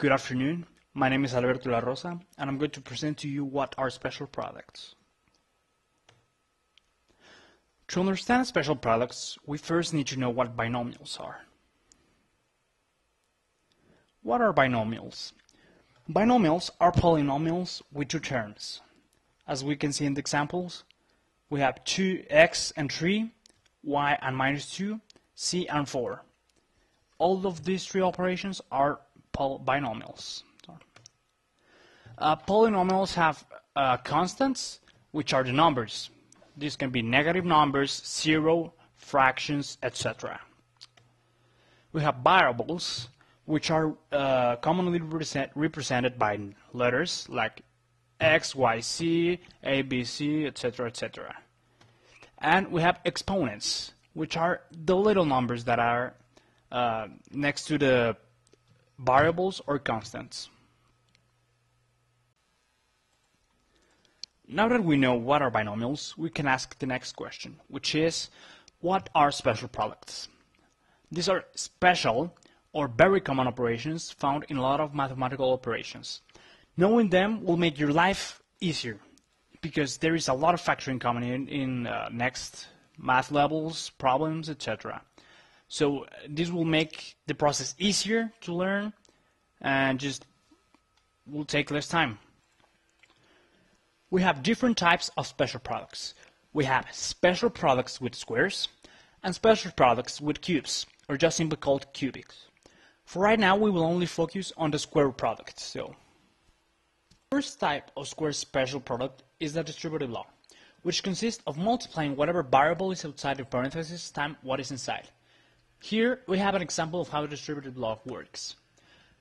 Good afternoon. My name is Alberto Rosa, and I'm going to present to you what are special products. To understand special products, we first need to know what binomials are. What are binomials? Binomials are polynomials with two terms. As we can see in the examples, we have 2x and 3, y and minus 2, c and 4. All of these three operations are binomials. Polynomials have constants, which are the numbers. These can be negative numbers, zero, fractions, etc. We have variables, which are commonly represented by letters like x, y, z, a, b, c, etc., etc. And we have exponents, which are the little numbers that are next to the variables or constants. Now that we know what are binomials, we can ask the next question, which is, what are special products? These are special or very common operations found in a lot of mathematical operations. Knowing them will make your life easier because there is a lot of factoring coming in next math levels, problems, etc. So this will make the process easier to learn and just will take less time. We have different types of special products. We have special products with squares and special products with cubes, or just simply called cubics. For right now, we will only focus on the square product. So, first type of square special product is the distributive law, which consists of multiplying whatever variable is outside the parentheses times what is inside. Here, we have an example of how the distributive law works.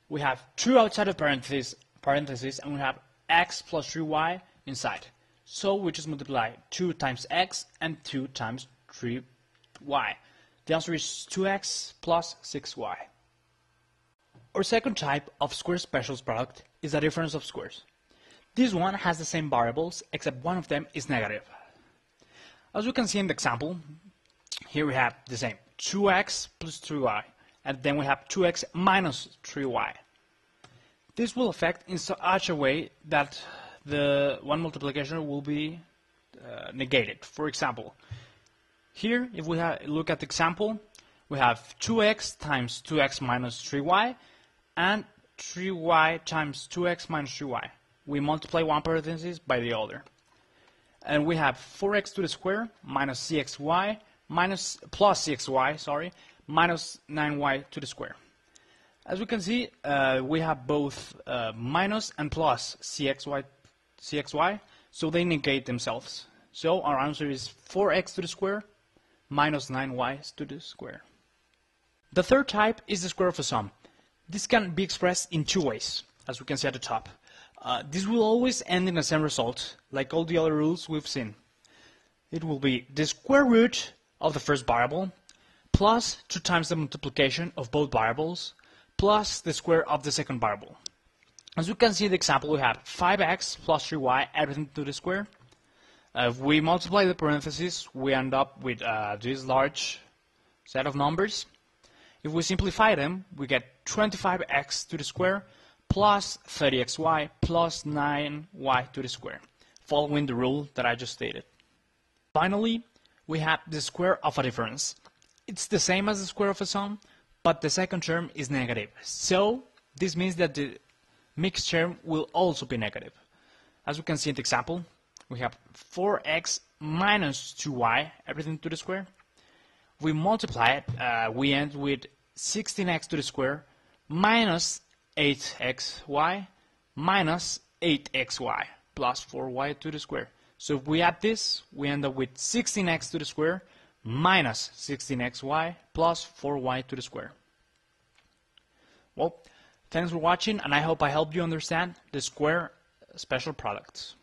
We have 2 outside of parentheses, and we have x plus 3y inside. So we just multiply 2 times x and 2 times 3y. The answer is 2x plus 6y. Our second type of square special product is the difference of squares. This one has the same variables except one of them is negative. As we can see in the example, here we have the same 2x plus 3y, and then we have 2x minus 3y. This will affect in such a way that the one multiplication will be negated. For example, here if we look at the example, we have 2x times 2x minus 3y and 3y times 2x minus 3y. We multiply one parenthesis by the other. And we have 4x to the square minus cxy plus cxy, minus 9y to the square. As we can see, we have both minus and plus cxy, so they negate themselves. So our answer is 4x to the square minus 9y to the square. The third type is the square of a sum. This can be expressed in two ways, as we can see at the top. This will always end in the same result, like all the other rules we've seen. It will be the square root of the first variable plus 2 times the multiplication of both variables plus the square of the second variable. As you can see in the example, we have 5x plus 3y, everything to the square. If we multiply the parentheses, we end up with this large set of numbers. If we simplify them, we get 25x to the square plus 30xy plus 9y to the square, following the rule that I just stated. Finally, we have the square of a difference. It's the same as the square of a sum, but the second term is negative. So this means that the mixed term will also be negative. As we can see in the example, we have 4x minus 2y, everything to the square. We multiply it, we end with 16x to the square minus 8xy minus 8xy plus 4y to the square. So if we add this, we end up with 16x to the square minus 16xy plus 4y to the square. Well, thanks for watching, and I hope I helped you understand the square special products.